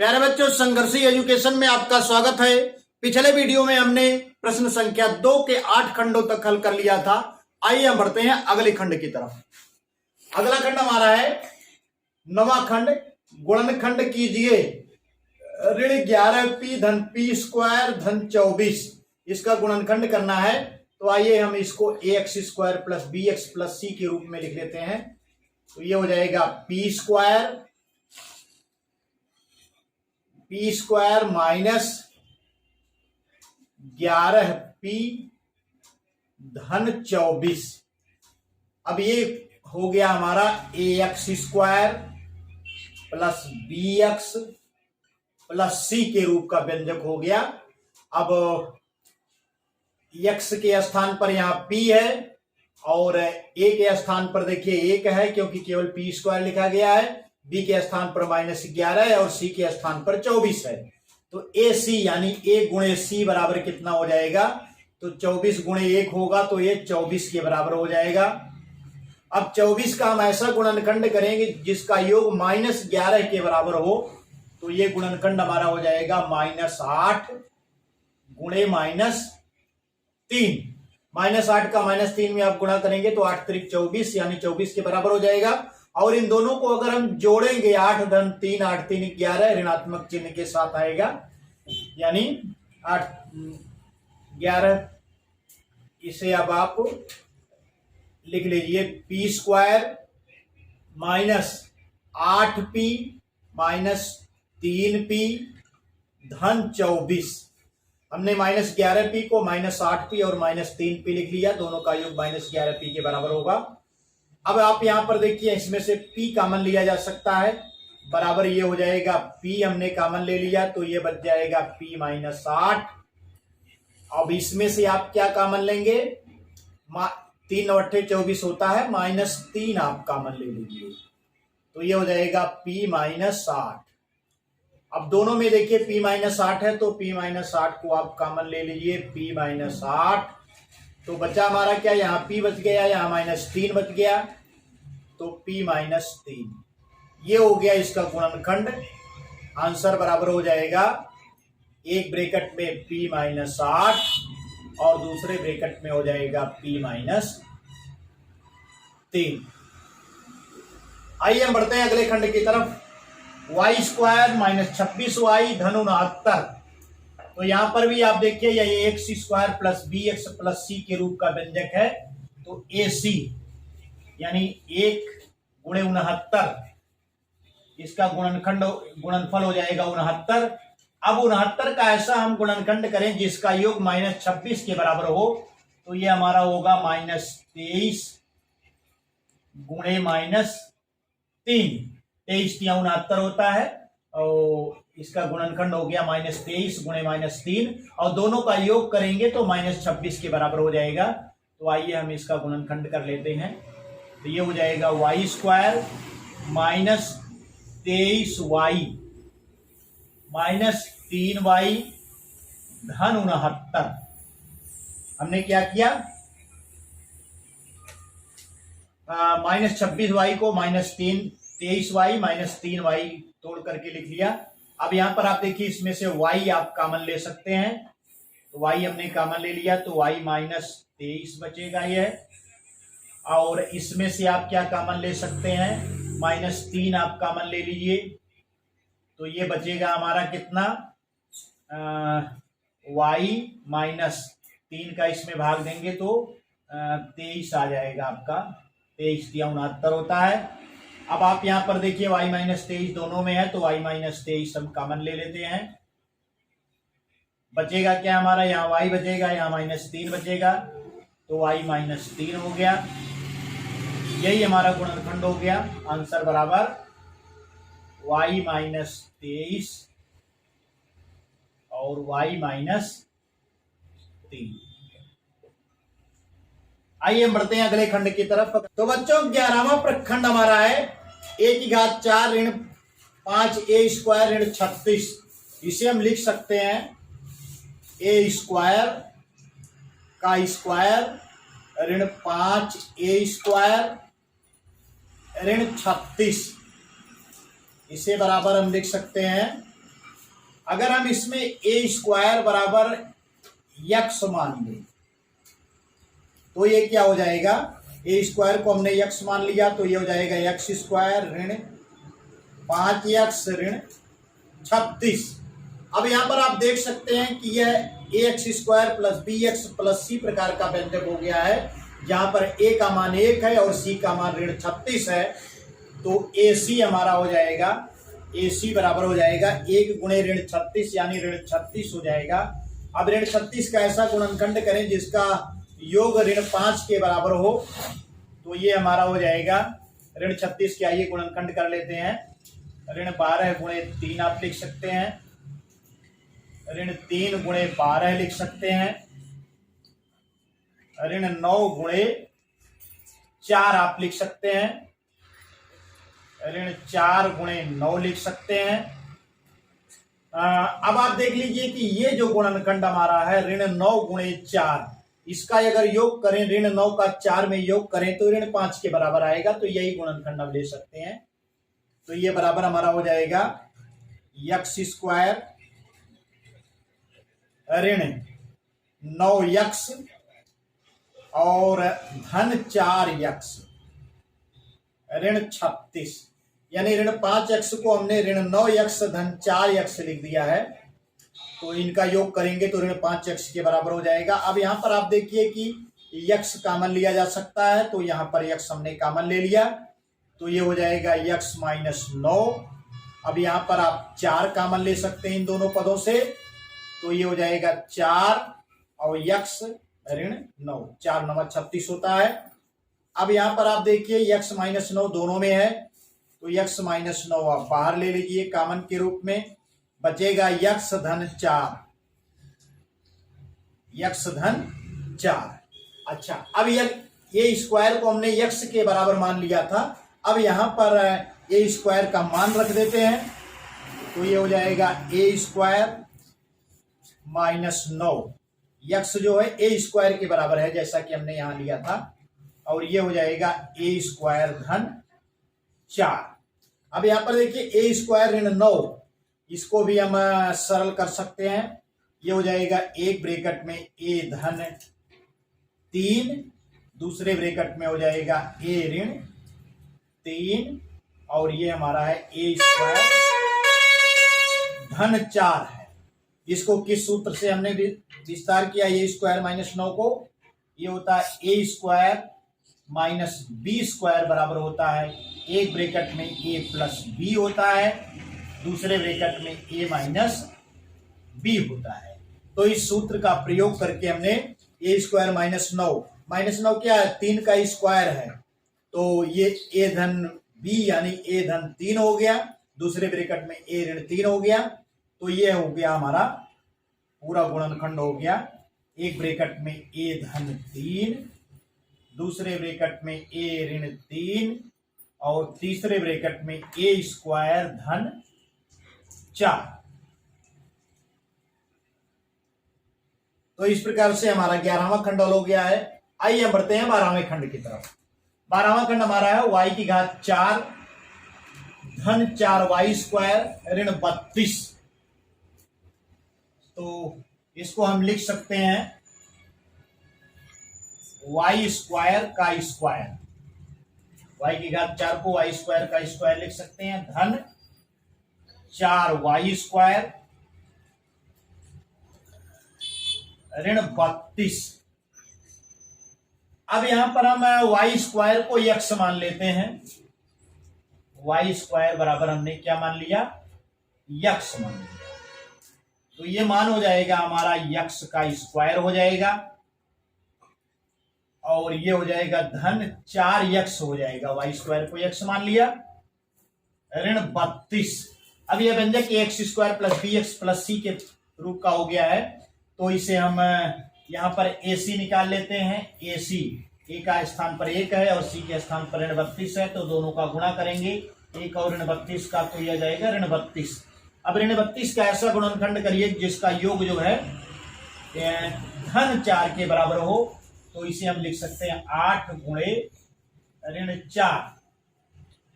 प्यारे बच्चों, संघर्षी एजुकेशन में आपका स्वागत है। पिछले वीडियो में हमने प्रश्न संख्या 2 के 8 खंडों तक हल कर लिया था। आइए हम बढ़ते हैं अगले खंड की तरफ। अगला खंड हमारा है 9वां खंड। गुणनखंड कीजिए ऋण 11p धन p स्क्वायर धन 24। इसका गुणनखंड करना है, तो आइए हम इसको ax square plus b x plus c के रूप में लिख लेते हैं। तो ये हो जाएगा पी स्क्वायर माइनस 11p धन 24। अब ये हो गया हमारा ax square plus b x plus c के रूप का व्यंजक हो गया। अब x के स्थान पर यहां p है और a के स्थान पर देखिए 1 है, क्योंकि केवल p स्क्वायर लिखा गया है। b के स्थान पर -11 है और c के स्थान पर 24 है। तो ac यानी a गुणे c बराबर कितना हो जाएगा? तो 24 गुणे 1 होगा, तो ये 24 के बराबर हो जाएगा। अब 24 का हम ऐसा गुणनखंड करेंगे जिसका योग -11 के बराबर हो, तो ये गुणनखंड हमारा हो जाएगा -8 गुणे -3। -8 का -3 में आप गुणा करेंगे तो 8 त्रिक 24 यानी 24 के बराबर हो जाएगा। और इन दोनों को अगर हम जोड़ेंगे 8 धन 3 8 3 11 ऋणात्मक चिन्ह के साथ आएगा, यानी 8 11। इसे अब आप लिख लीजिए p square minus 8p minus 3p धन 24। हमने -11p को -8p और -3p लिख लिया, दोनों का योग -11p के बराबर होगा। अब आप यहां पर देखिए, इसमें से p कॉमन लिया जा सकता है, बराबर ये हो जाएगा p हमने कॉमन ले लिया, तो ये बच जाएगा p -8। अब इसमें से आप क्या कॉमन लेंगे? 3 × 8 = 24 होता है, -3 आप कॉमन ले लीजिए, तो ये हो जाएगा p -8। अब दोनों में देखिए p -8 है, तो p -8 को आप कॉमन ले लीजिए, p -8। तो बचा हमारा क्या? यहाँ p बच गया, यहाँ -3 बच गया, तो p -3। ये हो गया इसका गुणनखंड। आंसर बराबर हो जाएगा, एक ब्रैकेट में p -8 और दूसरे ब्रैकेट में हो जाएगा p -3। आइए हम बढ़ते हैं अगले खंड की तरफ। y स्क्वायर -26y धन 69। तो यहां पर भी आप देखिए, यह ax square plus b x plus c के रूप का व्यंजक है, तो ac यानी 1 गुणे 69, इसका गुणनफल हो जाएगा 69। अब 69 का ऐसा हम गुणनखंड करें जिसका योग -26 के बराबर हो, तो ये हमारा होगा -23 गुणे -3। 23 × 69 होता है, और इसका गुणनखंड हो गया -23 गुणे -3, और दोनों का योग करेंगे तो -26 के बराबर हो जाएगा। तो आइए हम इसका गुणनखंड कर लेते हैं। तो ये हो जाएगा y स्क्वायर -23y -3y धन 69। हमने क्या किया? -26y को -23y -3y तोड़ करके लिख लिया। अब यहां पर आप देखिए, इसमें से y आप कॉमन ले सकते हैं, तो y हमने कॉमन ले लिया, तो y -23 बचेगा ये। और इसमें से आप क्या कॉमन ले सकते हैं? -3 आप कॉमन ले लीजिए, तो ये बचेगा हमारा कितना? y -3 का इसमें भाग देंगे तो 23 आ जाएगा आपका। 23 × 69 होता है। अब आप यहां पर देखिए y -23 दोनों में है, तो y -23 हम कॉमन ले लेते हैं। बचेगा क्या हमारा? यहाँ y बचेगा, यहाँ -3 बचेगा, तो y -3 हो गया। यही हमारा गुणनखंड हो गया। आंसर बराबर y -23 और y -3। आइए हम बढ़ते हैं अगले खंड की तरफ। तो बच्चों, 11वां प्रखंड हमारा है a⁴ ऋण 5a स्क्वायर ऋण 36। इसे हम लिख सकते हैं a स्क्वायर का स्क्वायर ऋण 5a स्क्वायर ऋण 36। इसे बराबर हम लिख सकते हैं अगर हम इसमें ए स्क्वायर बराबर यक्स मान लें तो ये क्या हो जाएगा, ए स्क्वायर को हमने यक्स मान लिया तो ये हो जाएगा यक्स स्क्वायर ऋण 5x ऋण 36। अब यहां पर आप देख सकते हैं कि यह a x square plus b x plus c प्रकार का व्यंजक हो गया है, जहां पर ए का मान 1 है और सी का मान ऋण 36 है। तो ए सी हमारा हो जाएगा, ए सी बराबर हो जाएगा 1 गुणे ऋण 36 यानी ऋण 36 हो जाएगा। अब ऋण 36 का ऐसा गुणनखंड करें जिसका योग ऋण 5 के बराबर हो, तो ये हमारा हो जाएगा ऋण 36 के। आइए गुणनखंड कर लेते हैं। ऋण 12 गुणे 3 आप लिख सकते हैं, ऋण 3 गुणे 12 लिख सकते हैं, ऋण 9 गुणे 4 आप लिख सकते हैं, ऋण 4 गुणे 9 लिख सकते हैं। अब आप देख लीजिए कि ये जो गुणनखंड हमारा है ऋण 9 गुणे 4, इसका अगर योग करें, ऋण 9 का 4 में योग करें तो ऋण 5 के बराबर आएगा। तो यही गुणनखंड हम ले सकते हैं। तो ये बराबर हमारा हो जाएगा यक्स स्क्वायर ऋण 9x और धन 4x ऋण 36, यानी ऋण 5x को हमने ऋण 9x धन 4x लिख दिया है। तो इनका योग करेंगे तो ऋण 5x के बराबर हो जाएगा। अब यहां पर आप देखिए कि x कामन लिया जा सकता है, तो यहां पर x हमने कामन ले लिया तो ये हो जाएगा x माइनस 9। अब यहां पर आप 4 कामन ले सकते हैं इन दोनों पदों से, तो ये हो जाएगा 4 और x ऋण 9, 4 9 36 होता है। अब यहां पर आप देखिए x माइनस 9 दोनों में है, तो x माइनस 9 आप बाहर ले लीजिए कॉमन के रूप में, बचेगा x धन 4, x धन 4। अच्छा, अब ये स्क्वायर को हमने x के बराबर मान लिया था। अब यहां पर ए स्क्वायर का मान रख देते हैं, तो ये हो जाएगा ए स्क्वायर माइनस 9, यक्स जो है ए स्क्वायर के बराबर है जैसा कि हमने यहां लिया था, और ये हो जाएगा ए स्क्वायर धन 4। अब यहां पर देखिए ए स्क्वायर ऋण 9, इसको भी हम सरल कर सकते हैं। ये हो जाएगा एक ब्रैकेट में ए धन 3, दूसरे ब्रैकेट में हो जाएगा ए ऋण 3, और ये हमारा है ए स्क्वायर धन 4 है। इसको किस सूत्र से हमने विस्तार किया, ए स्क्वायर माइनस 9 को, ये होता है ए स्क्वायर माइनस बी स्क्वायर बराबर होता है एक ब्रैकेट में ए प्लस बी होता है, दूसरे ब्रैकेट में ए माइनस बी होता है। तो इस सूत्र का प्रयोग करके हमने ए स्क्वायर माइनस 9 क्या है, 3 का स्क्वायर है, तो ये ए धन बी यानी ए धन 3 हो गया, दूसरे ब्रैकेट में ए ऋण 3 हो गया। तो ये हो गया हमारा पूरा गुणनखंड हो गया, एक ब्रैकेट में ए धन 3, दूसरे ब्रैकेट में ए ऋण 3 और तीसरे ब्रैकेट में ए स्क्वायर धन 4। तो इस प्रकार से हमारा 11वां खंड हल हो गया है। आइए हम बढ़ते हैं 12वें खंड की तरफ। 12वां खंड हमारा है y की घात 4 धन 4y स्क्वायर ऋण 32। तो इसको हम लिख सकते हैं y स्क्वायर का स्क्वायर, y की घात 4 को y स्क्वायर का स्क्वायर लिख सकते हैं, धन 4y स्क्वायर ऋण 32। अब यहां पर हम y स्क्वायर को x मान लेते हैं, y स्क्वायर बराबर हमने क्या मान लिया, x मान लिया। तो ये मान हो जाएगा हमारा x का स्क्वायर हो जाएगा, और ये हो जाएगा धन 4x हो जाएगा, y स्क्वायर को x मान लिया, ऋण 32। अब यह व्यंजक x square plus b x plus c के रूप का हो गया है, तो इसे हम यहाँ पर AC निकाल लेते हैं। AC A का स्थान पर 1 है और C के स्थान पर ऋण 32 है, तो दोनों का गुणा करेंगे 1 और ऋण 32 का, तो यह जाएगा ऋण 32। अब ऋण 32 का ऐसा गुणनखंड करिए जिसका योग जो है धन 4 के बराबर हो, तो इसे हम लिख सकते हैं 8 गुणे ऋण 4।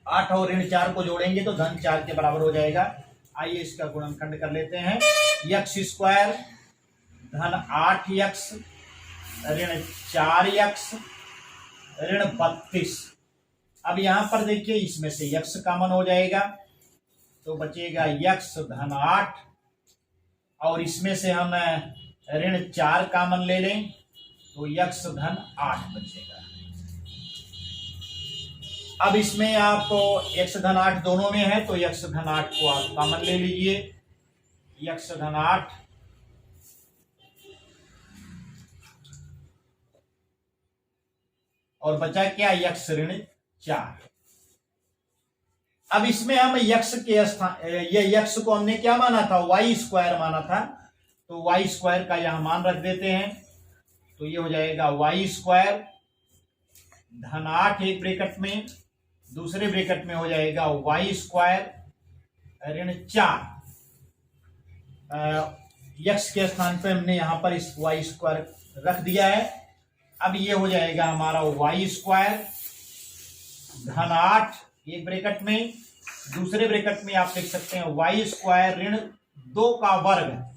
8 और ऋण 4 को जोड़ेंगे तो धन 4 के बराबर हो जाएगा। आइए इसका गुणनखंड कर लेते हैं। यक्स स्क्वायर धन 8x ऋण 4x ऋण 32। अब यहां पर देखिए इसमें से यक्स कॉमन हो जाएगा तो बचेगा यक्स धन 8 और इसमें से हम ऋण 4 कॉमन ले लें तो यक्स धन 8 बचेगा। अब इसमें आप यक्स धन 8 दोनों में है तो यक्स धन 8 को आप कॉमन ले लीजिए। यक्स धन 8 और बचा क्या यक्स ऋण 4। अब इसमें हम यक्स के स्थान ये यक्स को हमने क्या माना था, वाई स्क्वायर माना था, तो वाई स्क्वायर का यहां मान रख देते हैं तो ये हो जाएगा वाई स्क्वायर धन 8 एक ब्रैकेट में, दूसरे ब्रैकेट में हो जाएगा वाई स्क्वायर ऋण 4। यक्स के स्थान पर हमने यहां पर इस वाई स्क्वायर रख दिया है। अब ये हो जाएगा हमारा वाई स्क्वायर धन 8 एक ब्रैकेट में, दूसरे ब्रैकेट में आप लिख सकते हैं वाई स्क्वायर ऋण 2 का वर्ग,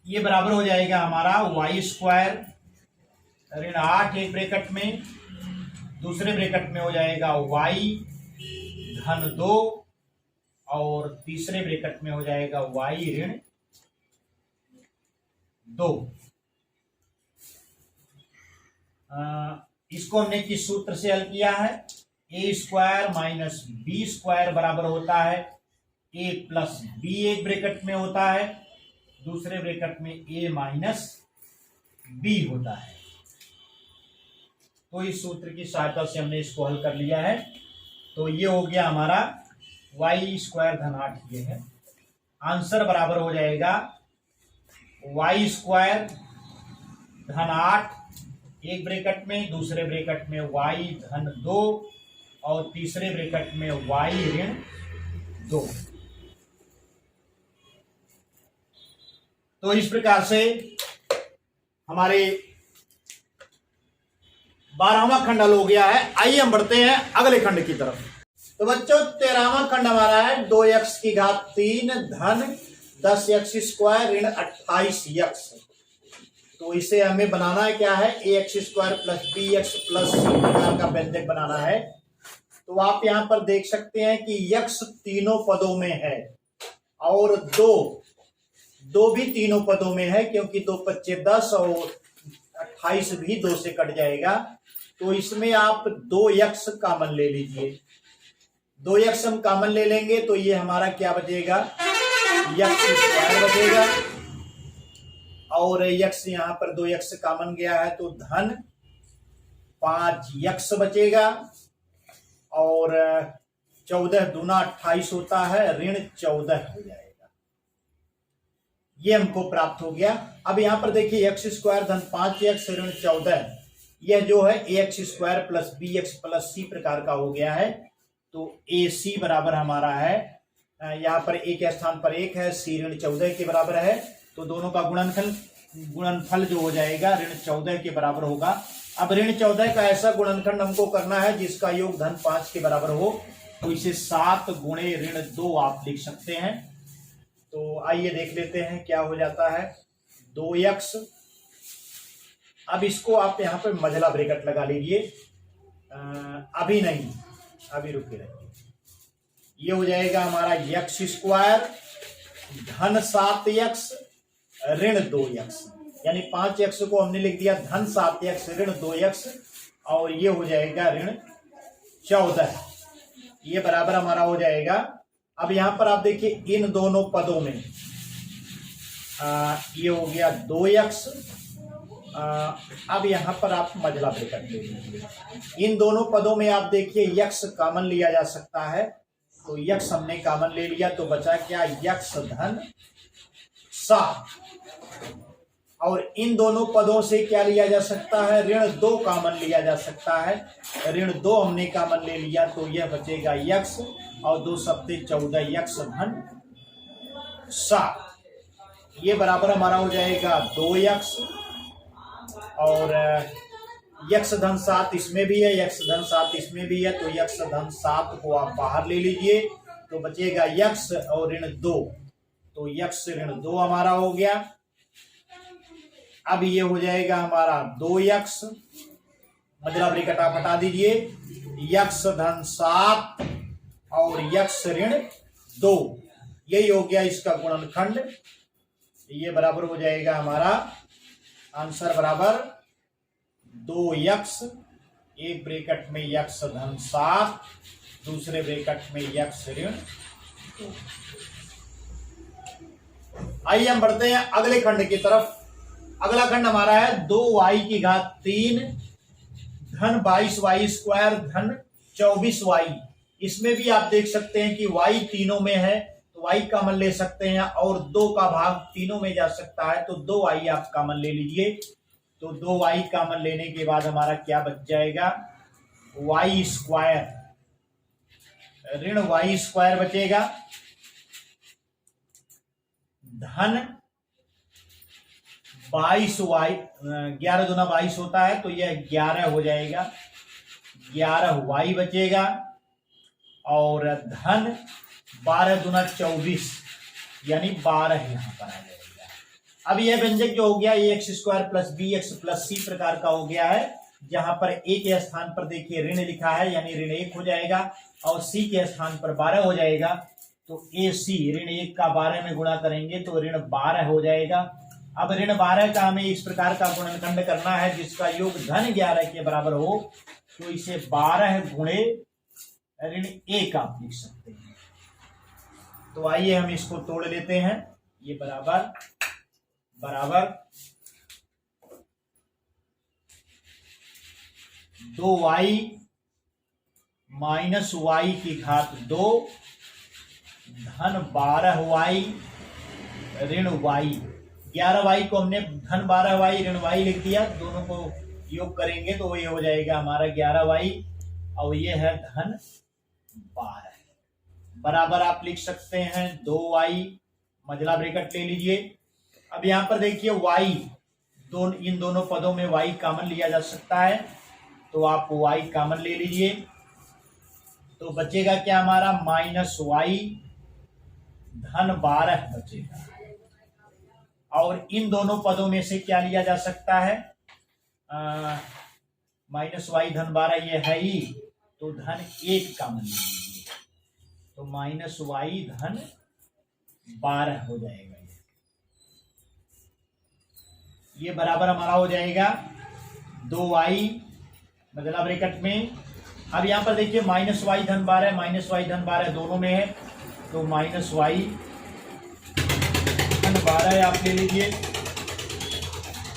ये बराबर हो जाएगा हमारा वाई स्क्वायर ऋण 8 एक ब्रैकेट में, दूसरे ब्रैकेट में हो जाएगा वाई धन 2 और तीसरे ब्रैकेट में हो जाएगा वाई ऋण 2। इसको हमने किस सूत्र से हल किया है, ए स्क्वायर माइनस बी स्क्वायर बराबर होता है ए प्लस बी एक ब्रैकेट में होता है, दूसरे ब्रैकेट में ए माइनस बी होता है। तो इस सूत्र की सहायता से हमने इसको हल कर लिया है। तो ये हो गया हमारा वाई स्क्वायर धन 8 ये है। आंसर बराबर हो जाएगा वाई स्क्वायर धन 8 एक ब्रैकेट में, दूसरे ब्रैकेट में वाई धन 2 और तीसरे ब्रैकेट में वाई ऋण 2। तो इस प्रकार से हमारे 12वां खंड हल हो गया है। आइए हम बढ़ते हैं अगले खंड की तरफ। तो बच्चों 13वां खंड हमारा है 2x की घात 3 धन 10x स्क्वायर ऋण 28x। तो इसे हमें बनाना है क्या है, a x square plus b x plus c प्रकार का व्यंजक बनाना है। तो आप यहां पर देख सकते हैं कि यक्स तीनों पदों में है और दो भी तीनों पदों में है, क्योंकि 2 पच्चे 10 और 28 भी 2 से कट जाएगा। तो इसमें आप 2x कॉमन ले लीजिए। 2x हम कॉमन ले लेंगे तो ये हमारा क्या बचेगा, यक्स स्क्वायर बचेगा और यक्स यहां पर 2x कॉमन गया है तो धन 5x बचेगा और 14 दूना 28 होता है, ऋण 14 हो जाएगा। ये हमको प्राप्त हो गया। अब यहां पर देखिए एक्स स्क्वायर धन 5x ऋण 14, यह जो है a x square plus b x plus c प्रकार का हो गया है। तो ए सी बराबर हमारा है, यहाँ पर ए के स्थान पर 1 है, सी ऋण 14 के बराबर है, तो दोनों का गुणनफल जो हो जाएगा ऋण 14 के बराबर होगा। अब ऋण 14 का ऐसा गुणनखंड हमको करना है जिसका योग धन 5 के बराबर हो, तो इसे 7 गुणे ऋण 2 आप लिख सकते हैं। तो आइए देख लेते हैं क्या हो जाता है। 2x, अब इसको आप यहाँ पे मझला ब्रैकेट लगा लीजिए, अभी नहीं, अभी रुके रहिए। ये हो जाएगा हमारा यक्स स्क्वायर धन 7x ऋण 2x, यानी 5x को हमने लिख दिया धन 7x ऋण 2x और ये हो जाएगा ऋण 14। ये बराबर हमारा हो जाएगा। अब यहां पर आप देखिए इन दोनों पदों में ये हो गया 2x। अब यहां पर आप मझला ब्रैकेट ले लीजिए। इन दोनों पदों में आप देखिए यक्स कॉमन लिया जा सकता है, तो यक्स हमने कॉमन ले लिया तो बचा क्या, यक्स धन 7। और इन दोनों पदों से क्या लिया जा सकता है, ऋण 2 कॉमन लिया जा सकता है। ऋण 2 हमने कॉमन ले लिया तो यह बचेगा यक्स और 2 सप्ते 14 यक्स धन 7। ये बराबर हमारा हो जाएगा 2x और यक्स धन 7 इसमें भी है, यक्स धन 7 इसमें भी है, तो यक्स धन 7 को आप बाहर ले लीजिए तो बचेगा यक्स और ऋण 2, तो यक्स ऋण 2 हमारा हो गया। अब ये हो जाएगा हमारा 2x, मजला ब्रैकेट आप हटा दीजिए, यक्स धन 7 और यक्स ऋण 2, यही हो गया इसका गुणनखंड। ये बराबर हो जाएगा हमारा आंसर बराबर 2x, एक ब्रैकेट में यक्स धन 7, दूसरे ब्रैकेट में यक्स ऋण 2। आइए हम बढ़ते हैं अगले खंड की तरफ। अगला खंड हमारा है 2y की घात 3 धन 22y स्क्वायर धन 24y। इसमें भी आप देख सकते हैं कि y तीनों में है तो y कॉमन ले सकते हैं और 2 का भाग तीनों में जा सकता है तो 2y आप कॉमन ले लीजिए। तो 2y कॉमन लेने के बाद हमारा क्या बच जाएगा, y स्क्वायर ऋण y स्क्वायर बचेगा धन 22y, 11 दूना 22 होता है तो यह 11 हो जाएगा, 11y बचेगा और धन 12 दूना 24 यानी 12 यहाँ पर आ जाएगा। अब यह व्यंजक जो हो गया ax square plus bx plus c प्रकार का हो गया है, जहां पर a के स्थान पर देखिए ऋण लिखा है यानी ऋण 1 हो जाएगा और c के स्थान पर 12 हो जाएगा। तो ac ऋण 1 का 12 में गुणा करेंगे तो ऋण 12 हो जाएगा। अब ऋण 12 का हमें इस प्रकार का गुणनखंड करना है जिसका योग धन 11 के बराबर हो, तो इसे 12 गुणे ऋण 1 आप लिख सकते हैं। तो आइए हम इसको तोड़ लेते हैं। ये बराबर बराबर 2y माइनस y की घात 2 धन 12y ऋण y। 11y को हमने धन 12y ऋण y लिख दिया, दोनों को योग करेंगे तो ये हो जाएगा हमारा 11y और ये है धन 12 बराबर आप लिख सकते हैं 2y, मजला ब्रैकेट ले लीजिए। अब यहाँ पर देखिए y, इन दोनों पदों में y कॉमन लिया जा सकता है तो आप y कॉमन ले लीजिए। तो बचेगा क्या हमारा माइनस y धन 12 बचेगा और इन दोनों पदों में से क्या लिया जा सकता है, माइनस y धन 12 ये है ही तो धन 1 कॉमन ले लीजिए तो माइनस y धन 12 हो जाएगा। ये बराबर हमारा हो जाएगा 2y, मजला ब्रैकेट में। अब यहाँ पर देखिए माइनस y धन 12 माइनस y धन 12 दोनों में है तो माइनस y धन 12 आप ले लीजिए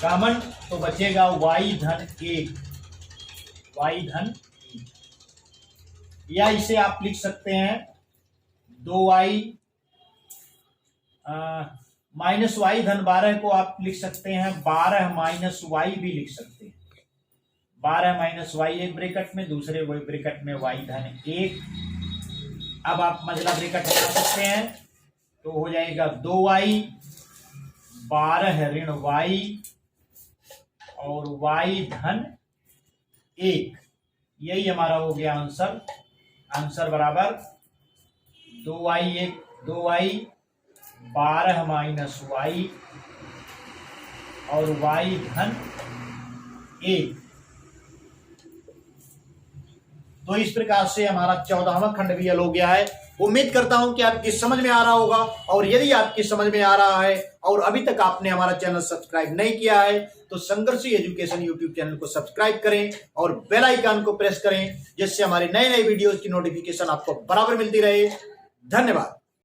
कॉमन, तो बचेगा y धन 1, y धन 1, या इसे आप लिख सकते हैं 2y माइनस y धन 12 को आप लिख सकते हैं 12 माइनस y भी लिख सकते हैं। 12 माइनस y एक ब्रैकेट में, दूसरे ब्रैकेट में y धन 1। अब आप मजला ब्रैकेट हटा सकते हैं तो हो जाएगा 2y 12 ऋण y और y धन 1, यही हमारा हो गया आंसर। आंसर बराबर 2y 12 माइनस y और y धन 1। तो इस प्रकार से हमारा 14वां खंड भी हल हो गया है। उम्मीद करता हूं कि आपकी समझ में आ रहा होगा, और यदि आपकी समझ में आ रहा है और अभी तक आपने हमारा चैनल सब्सक्राइब नहीं किया है तो संघर्ष एजुकेशन यूट्यूब चैनल को सब्सक्राइब करें और बेल आइकन को प्रेस करें जिससे हमारे नए नए वीडियोस की नोटिफिकेशन आपको बराबर मिलती रहे। धन्यवाद।